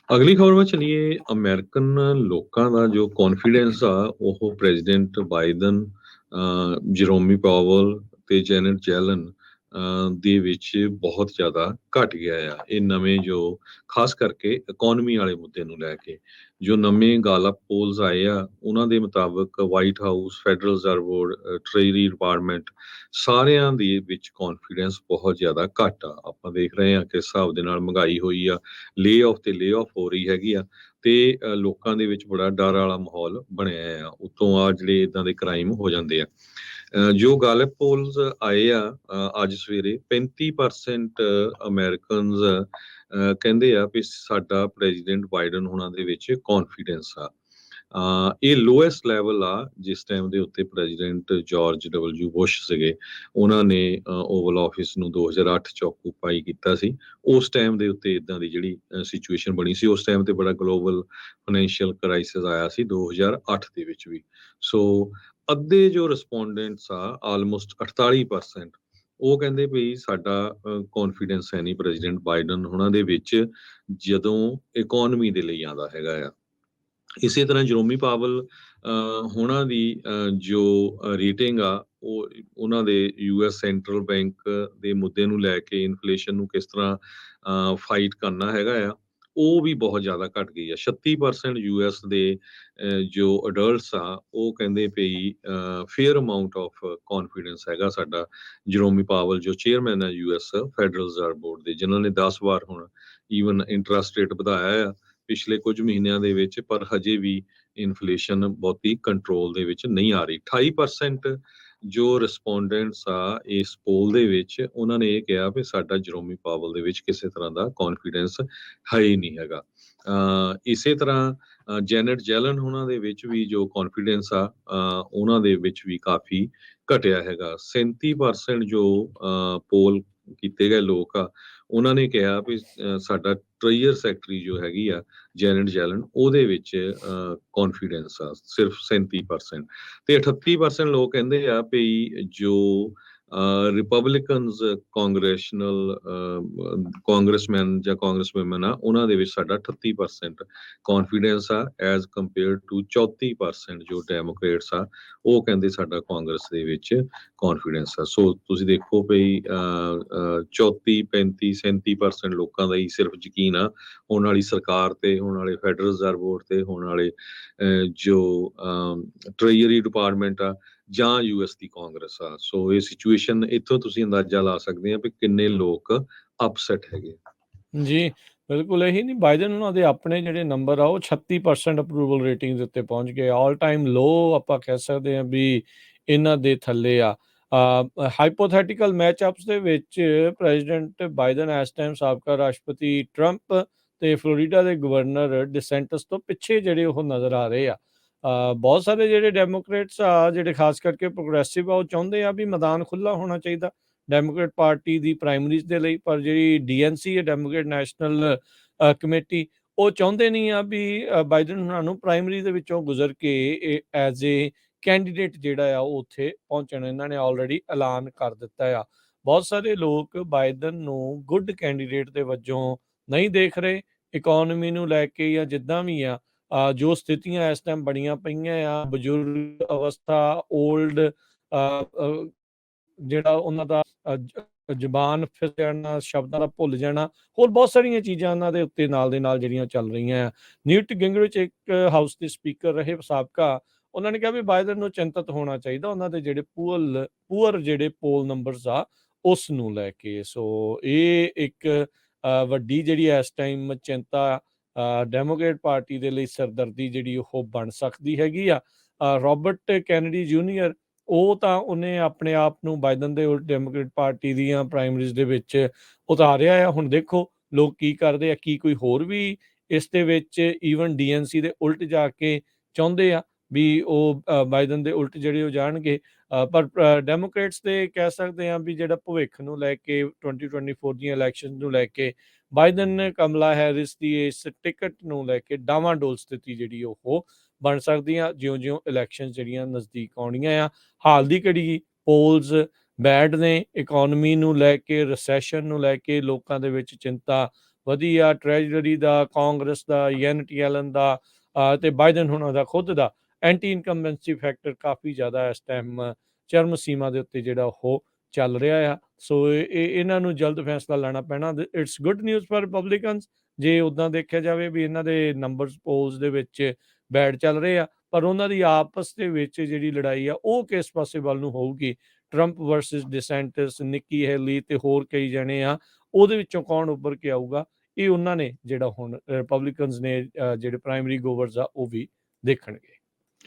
ਅਗਲੀ ਖਬਰ ਵੱਲ ਚਲੀਏ। ਅਮਰੀਕਨ ਲੋਕਾਂ ਦਾ ਜੋ ਕੌਨਫੀਡੈਂਸ ਆ ਉਹ ਪ੍ਰੈਜ਼ੀਡੈਂਟ ਬਾਈਡਨ, ਜਰੋਮੀ ਪਾਵਲ ਤੇ ਜੈਨਟ ਜੈਲਨ ਦੇ ਵਿੱਚ ਬਹੁਤ ਜ਼ਿਆਦਾ ਘਟ ਗਿਆ ਆ। ਇਹ ਨਵੇਂ ਜੋ ਖਾਸ ਕਰਕੇ ਇਕੋਨਮੀ ਵਾਲੇ ਮੁੱਦੇ ਨੂੰ ਲੈ ਕੇ ਜੋ ਨਵੇਂ ਗਾਲਪ ਪੋਲਸ ਆਏ ਆ ਉਹਨਾਂ ਦੇ ਮੁਤਾਬਕ White House, Federal Reserve Board, Treasury Department ਸਾਰਿਆਂ ਦੇ ਵਿੱਚ ਕੌਨਫੀਡੈਂਸ ਬਹੁਤ ਜ਼ਿਆਦਾ ਘੱਟ ਆ। ਆਪਾਂ ਦੇਖ ਰਹੇ ਹਾਂ ਕਿਸ ਹਿਸਾਬ ਦੇ ਨਾਲ ਮਹਿੰਗਾਈ ਹੋਈ ਆ, ਲੇ ਆਫ ਤੇ ਲੇ ਆਫ ਹੋ ਰਹੀ ਹੈਗੀ ਆ ਤੇ ਲੋਕਾਂ ਦੇ ਵਿੱਚ ਬੜਾ ਡਰ ਵਾਲਾ ਮਾਹੌਲ ਬਣਿਆ ਆ। ਉਤੋਂ ਆ ਜਿਹੜੇ ਇਦਾਂ ਦੇ ਕ੍ਰਾਈਮ ਹੋ ਜਾਂਦੇ ਆ। ਜੋ ਗੈਲਪ ਪੋਲਸ ਆਏ ਆ ਅੱਜ ਸਵੇਰੇ 35% ਅਮਰੀਕਨਸ ਕਹਿੰਦੇ ਆ ਵੀ ਸਾਡਾ ਪ੍ਰੈਜ਼ੀਡੈਂਟ ਬਾਈਡਨ ਹੋਣਾ ਦੇ ਵਿੱਚ ਕੌਨਫੀਡੈਂਸ ਆ। ਇਹ ਲੋਐਸਟ ਲੈਵਲ ਆ ਜਿਸ ਟਾਈਮ ਦੇ ਉੱਤੇ ਪ੍ਰੈਜ਼ੀਡੈਂਟ ਜਾਰਜ ਡਬਲਯੂ ਬੁਸ਼ ਸੀਗੇ। ਉਹਨਾਂ ਨੇ ਓਵਲ ਆਫਿਸ ਨੂੰ 2008 ਚ ਆਕੂਪਾਈ ਕੀਤਾ ਸੀ। ਉਸ ਟਾਈਮ ਦੇ ਉੱਤੇ ਇਦਾਂ ਦੀ ਜਿਹੜੀ ਸਿਚੁਏਸ਼ਨ ਬਣੀ ਸੀ, ਉਸ ਟਾਈਮ ਤੇ ਬੜਾ ਗਲੋਬਲ ਫਾਈਨੈਂਸ਼ੀਅਲ ਕ੍ਰਾਈਸਿਸ ਆਇਆ ਸੀ 2008 ਦੇ ਵਿੱਚ ਵੀ। ਸੋ ਅੱਧੇ ਜੋ ਰਿਸਪੋਂਡੈਂਟਸ ਆ ਆਲਮੋਸਟ 48% ਉਹ ਕਹਿੰਦੇ ਵੀ ਸਾਡਾ ਕੌਨਫੀਡੈਂਸ ਹੈ ਨਹੀਂ ਪ੍ਰੈਜ਼ੀਡੈਂਟ ਬਾਈਡਨ ਉਹਨਾਂ ਦੇ ਵਿੱਚ ਜਦੋਂ ਇਕੋਨਮੀ ਦੇ ਲਈ ਆਉਂਦਾ ਹੈਗਾ ਆ। ਇਸੇ ਤਰ੍ਹਾਂ ਜਰੋਮੀ ਪਾਵਲ ਹੋਣਾ ਦੀ ਜੋ ਰੇਟਿੰਗ ਆ ਉਹ ਉਹਨਾਂ ਦੇ ਯੂਐਸ ਸੈਂਟਰਲ ਬੈਂਕ ਦੇ ਮੁੱਦੇ ਨੂੰ ਲੈ ਕੇ ਇਨਫਲੇਸ਼ਨ ਨੂੰ ਕਿਸ ਤਰ੍ਹਾਂ ਫਾਈਟ ਕਰਨਾ ਹੈਗਾ ਆ, ਉਹ ਵੀ ਬਹੁਤ ਜ਼ਿਆਦਾ ਘਟ ਗਈ ਆ। 36% ਯੂਐਸ ਦੇ ਜੋ ਅਡਲਟਸ ਆ ਉਹ ਕਹਿੰਦੇ ਪਈ ਫੇਅਰ ਅਮਾਉਂਟ ਆਫ ਕੌਨਫੀਡੈਂਸ ਹੈਗਾ ਸਾਡਾ। ਜਰੋਮੀ ਪਾਵਲ ਜੋ ਚੇਅਰਮੈਨ ਹੈ ਯੂਐਸ ਫੈਡਰਲ ਰਿਜ਼ਰਵ ਬੋਰਡ ਦੇ, ਜਿਨ੍ਹਾਂ ਨੇ 10 ਵਾਰ ਹੁਣ ਈਵਨ ਇੰਟਰਸਟ ਰੇਟ ਵਧਾਇਆ ਆ ਪਿਛਲੇ ਕੁਝ ਮਹੀਨਿਆਂ ਦੇ ਵਿੱਚ, ਪਰ ਹਜੇ ਵੀ ਇਨਫਲੇਸ਼ਨ ਬਹੁਤੀ ਕੰਟਰੋਲ ਦੇ ਵਿੱਚ ਨਹੀਂ ਆ ਰਹੀ। 28% ਜੋ ਰਿਸਪੋਂਡੈਂਟਸ ਆ ਇਸ ਪੋਲ ਦੇ ਵਿੱਚ ਉਹਨਾਂ ਨੇ ਇਹ ਕਿਹਾ ਵੀ ਸਾਡਾ ਜਰੋਮੀ ਪਾਵਲ ਦੇ ਵਿੱਚ ਕਿਸੇ ਤਰ੍ਹਾਂ ਦਾ ਕੌਨਫੀਡੈਂਸ ਹੈ ਹੀ ਨਹੀਂ ਹੈਗਾ। ਇਸੇ ਤਰ੍ਹਾਂ ਜੈਨਟ ਜੈਲਨ ਉਹਨਾਂ ਦੇ ਵਿੱਚ ਵੀ ਜੋ ਕੌਨਫੀਡੈਂਸ ਆ ਉਹਨਾਂ ਦੇ ਵਿੱਚ ਵੀ ਕਾਫੀ ਘਟਿਆ ਹੈਗਾ। 37% ਜੋ ਪੋਲ ਕੀਤੇ ਗਏ ਲੋਕ ਆ ਉਹਨਾਂ ਨੇ ਕਿਹਾ ਵੀ ਸਾਡਾ ਟ੍ਰੇਜਰ ਸੈਕਟਰੀ ਜੋ ਹੈਗੀ ਆ ਜੈਨਟ ਜੈਲਨ ਉਹਦੇ ਵਿੱਚ ਕੌਨਫੀਡੈਂਸ ਆ ਸਿਰਫ 37%। ਤੇ 38% ਲੋਕ ਕਹਿੰਦੇ ਆ ਵੀ ਜੋ ਰਿਪਬਲਿਕਨਸ ਕਾਂਗਰਸਮੈਨ ਜਾਂ ਕਾਂਗਰਸਵੂਮਨ ਆ ਉਹਨਾਂ ਦੇ ਵਿੱਚ ਸਾਡਾ 38% ਕੌਨਫੀਡੈਂਸ ਆ ਐਜ਼ ਕੰਪੇਅਰ ਟੂ 34% ਜੋ ਡੈਮੋਕ੍ਰੇਟਸ ਆ ਉਹ ਕਹਿੰਦੇ ਸਾਡਾ ਕਾਂਗਰਸ ਦੇ ਵਿੱਚ ਕੌਨਫੀਡੈਂਸ ਆ। ਸੋ ਤੁਸੀਂ ਦੇਖੋ ਵੀ 34, 35, 37% ਲੋਕਾਂ ਦਾ ਹੀ ਸਿਰਫ ਯਕੀਨ ਆ ਹੋਣ ਵਾਲੀ ਸਰਕਾਰ ਤੇ, ਹੋਣ ਵਾਲੇ ਫੈਡਰਲ ਰਿਜ਼ਰਵ ਬੋਰਡ ਤੇ, ਹੋਣ ਵਾਲੇ ਜੋ ਟ੍ਰੇਜਰੀ ਡਿਪਾਰਟਮੈਂਟ ਆ ਜਾਂ ਯੂਐਸ ਦੀ ਕਾਂਗਰਸ ਆ। ਸੋ ਇਹ ਸਿਚੁਏਸ਼ਨ ਇੱਥੋਂ ਤੁਸੀਂ ਅੰਦਾਜ਼ਾ ਲਾ ਸਕਦੇ ਆ ਵੀ ਕਿੰਨੇ ਲੋਕ ਅਪਸੈਟ ਹੈਗੇ। ਜੀ ਬਿਲਕੁਲ ਇਹੀ ਨਹੀਂ, ਬਾਈਡਨ ਉਹਨਾਂ ਦੇ ਆਪਣੇ ਜਿਹੜੇ ਨੰਬਰ ਆ ਉਹ 36% ਅਪਰੂਵਲ ਰੇਟਿੰਗ ਦੇ ਉੱਤੇ ਪਹੁੰਚ ਗਏ। ਆਲ ਟਾਈਮ ਲੋ ਆਪਾਂ ਕਹਿ ਸਕਦੇ ਹਾਂ ਵੀ ਇਹਨਾਂ ਦੇ ਥੱਲੇ ਆ। ਹਾਈਪੋਥੈਟੀਕਲ ਮੈਚਅਪਸ ਦੇ ਵਿੱਚ ਪ੍ਰੈਜ਼ੀਡੈਂਟ ਬਾਈਡਨ ਇਸ ਟਾਈਮ ਸਾਬਕਾ ਰਾਸ਼ਟਰਪਤੀ ਟਰੰਪ ਤੇ ਫਲੋਰੀਡਾ ਦੇ ਗਵਰਨਰ ਡਿਸੈਂਟਸ ਤੋਂ ਪਿੱਛੇ ਜਿਹੜੇ ਉਹ ਨਜ਼ਰ ਆ ਰਹੇ ਆ। ਬਹੁਤ ਸਾਰੇ ਜਿਹੜੇ ਡੈਮੋਕ੍ਰੇਟਸ ਆ ਜਿਹੜੇ ਖਾਸ ਕਰਕੇ ਪ੍ਰੋਗਰੈਸਿਵ ਆ ਉਹ ਚਾਹੁੰਦੇ ਆ ਵੀ ਮੈਦਾਨ ਖੁੱਲ੍ਹਾ ਹੋਣਾ ਚਾਹੀਦਾ ਡੈਮੋਕ੍ਰੇਟ ਪਾਰਟੀ ਦੀ ਪ੍ਰਾਇਮਰੀਜ਼ ਦੇ ਲਈ, ਪਰ ਜਿਹੜੀ ਡੀਐਨਸੀ ਹੈ ਡੈਮੋਕ੍ਰੇਟ ਨੈਸ਼ਨਲ ਕਮੇਟੀ ਉਹ ਚਾਹੁੰਦੇ ਨਹੀਂ ਆ ਵੀ ਬਾਈਡਨ ਉਹਨਾਂ ਨੂੰ ਪ੍ਰਾਇਮਰੀ ਦੇ ਵਿੱਚੋਂ ਗੁਜ਼ਰ ਕੇ ਐਜ਼ ਏ ਕੈਂਡੀਡੇਟ ਜਿਹੜਾ ਆ ਉਹ ਉੱਥੇ ਪਹੁੰਚਣ। ਇਹਨਾਂ ਨੇ ਆਲਰੇਡੀ ਐਲਾਨ ਕਰ ਦਿੱਤਾ ਆ। ਬਹੁਤ ਸਾਰੇ ਲੋਕ ਬਾਈਡਨ ਨੂੰ ਗੁੱਡ ਕੈਂਡੀਡੇਟ ਦੇ ਵਜੋਂ ਨਹੀਂ ਦੇਖ ਰਹੇ। ਇਕੋਨਮੀ ਨੂੰ ਲੈ ਕੇ ਜਾਂ ਜਿੱਦਾਂ ਵੀ ਆ ਜੋ ਸਥਿਤੀਆਂ ਇਸ ਟਾਈਮ ਬਣੀਆਂ ਪਈਆਂ ਆ, ਬਜ਼ੁਰਗ ਅਵਸਥਾ, ਓਲਡ ਜਿਹੜਾ ਉਹਨਾਂ ਦਾ ਜ਼ੁਬਾਨ ਫਿਰ ਜਾਣਾ, ਸ਼ਬਦਾਂ ਦਾ ਭੁੱਲ ਜਾਣਾ, ਹੋਰ ਬਹੁਤ ਸਾਰੀਆਂ ਚੀਜ਼ਾਂ ਉਹਨਾਂ ਦੇ ਉੱਤੇ ਨਾਲ ਦੇ ਨਾਲ ਜਿਹੜੀਆਂ ਚੱਲ ਰਹੀਆਂ ਆ। ਨਿਊਟ ਗਿੰਗਰਿਚ ਇੱਕ ਹਾਊਸ ਦੇ ਸਪੀਕਰ ਰਹੇ ਸਾਬਕਾ, ਉਹਨਾਂ ਨੇ ਕਿਹਾ ਵੀ ਬਾਈਡਨ ਨੂੰ ਚਿੰਤਤ ਹੋਣਾ ਚਾਹੀਦਾ ਉਹਨਾਂ ਦੇ ਜਿਹੜੇ ਪੂਅਰ ਜਿਹੜੇ ਪੋਲ ਨੰਬਰਸ ਆ ਉਸ ਨੂੰ ਲੈ ਕੇ। ਸੋ ਇਹ ਇੱਕ ਵੱਡੀ ਜਿਹੜੀ ਇਸ ਟਾਈਮ ਚਿੰਤਾ ਡੈਮੋਕ੍ਰੇਟ ਪਾਰਟੀ ਦੇ ਲਈ ਸਿਰਦਰਦੀ ਜਿਹੜੀ ਉਹ ਬਣ ਸਕਦੀ ਹੈਗੀ ਆ। ਰੋਬਰਟ ਕੈਨੇਡੀ ਜੂਨੀਅਰ ਉਹ ਤਾਂ ਉਹਨੇ ਆਪਣੇ ਆਪ ਨੂੰ ਬਾਈਡਨ ਦੇ ਉਲਟ ਡੈਮੋਕ੍ਰੇਟ ਪਾਰਟੀ ਦੀਆਂ ਪ੍ਰਾਇਮਰੀਜ਼ ਦੇ ਵਿੱਚ ਉਤਾਰਿਆ ਆ। ਹੁਣ ਦੇਖੋ ਲੋਕ ਕੀ ਕਰਦੇ ਆ, ਕੀ ਕੋਈ ਹੋਰ ਵੀ ਇਸ ਦੇ ਵਿੱਚ ਈਵਨ ਡੀਐਨਸੀ ਦੇ ਉਲਟ ਜਾ ਕੇ ਚਾਹੁੰਦੇ ਆ ਵੀ ਉਹ ਬਾਈਡਨ ਦੇ ਉਲਟ ਜਿਹੜੇ ਉਹ ਜਾਣਗੇ। ਪਰ ਡੈਮੋਕ੍ਰੇਟਸ ਦੇ ਕਹਿ ਸਕਦੇ ਆ ਵੀ ਜਿਹੜਾ ਭਵਿੱਖ ਨੂੰ ਲੈ ਕੇ 2024 ਦੀਆਂ ਇਲੈਕਸ਼ਨ ਨੂੰ ਲੈ ਕੇ ਬਾਈਡਨ ਕਮਲਾ ਹੈਰਿਸ ਦੀ ਇਸ ਟਿਕਟ ਨੂੰ ਲੈ ਕੇ ਡਾਵਾਂਡੋਲ ਸਥਿਤੀ ਜਿਹੜੀ ਉਹ ਬਣ ਸਕਦੀਆਂ ਜਿਉਂ-ਜਿਉਂ ਇਲੈਕਸ਼ਨ ਜਿਹੜੀਆਂ ਨਜ਼ਦੀਕ ਆਉਣੀਆਂ ਆ। ਹਾਲ ਦੀ ਘੜੀ ਪੋਲਸ ਬੈਡ ਨੇ, ਇਕੋਨਮੀ ਨੂੰ ਲੈ ਕੇ, ਰਿਸੈਸ਼ਨ ਨੂੰ ਲੈ ਕੇ ਲੋਕਾਂ ਦੇ ਵਿੱਚ ਚਿੰਤਾ ਵਧੀ ਆ, ਟ੍ਰੈਜਰੀ ਦਾ, ਕਾਂਗਰਸ ਦਾ, ਜੈਨਟ ਯੈਲਨ ਦਾ ਤੇ ਬਾਈਡਨ ਹੁਣਾਂ ਦਾ ਖੁਦ ਦਾ ਐਂਟੀ ਇਨਕੰਬੈਂਸੀ ਫੈਕਟਰ ਕਾਫੀ ਜ਼ਿਆਦਾ ਇਸ ਟਾਈਮ ਚਰਮ ਸੀਮਾ ਦੇ ਉੱਤੇ ਜਿਹੜਾ ਉਹ ਚੱਲ ਰਿਹਾ ਆ। ਸੋ ਇਹਨਾਂ ਨੂੰ ਜਲਦ ਫੈਸਲਾ ਲੈਣਾ ਪੈਣਾ। It's good news for Republicans ਜੇ ਉੱਦਾਂ ਦੇਖਿਆ ਜਾਵੇ ਵੀ ਇਹਨਾਂ ਦੇ ਨੰਬਰਸ ਪੋਲਸ ਦੇ ਵਿੱਚ ਬੈਡ ਚੱਲ ਰਹੇ ਆ, ਪਰ ਉਹਨਾਂ ਦੀ ਆਪਸ ਦੇ ਵਿੱਚ ਜਿਹੜੀ ਲੜਾਈ ਆ ਉਹ ਕਿਸ ਪਾਸੇ ਵੱਲ ਨੂੰ ਹੋਊਗੀ, ਟਰੰਪ ਵਰਸਸ ਡਿਸੈਂਟਿਸ, ਨਿੱਕੀ ਹੈਲੀ ਤੇ ਹੋਰ ਕਈ ਜਣੇ ਆ, ਉਹਦੇ ਵਿੱਚੋਂ ਕੌਣ ਉੱਭਰ ਕੇ ਆਊਗਾ, ਇਹ ਉਹਨਾਂ ਨੇ ਜਿਹੜਾ ਹੁਣ ਰਿਪਬਲਿਕਨਸ ਨੇ ਜਿਹੜੇ ਪ੍ਰਾਇਮਰੀ ਗੋਵਰਸ ਆ ਉਹ ਵੀ ਦੇਖਣਗੇ।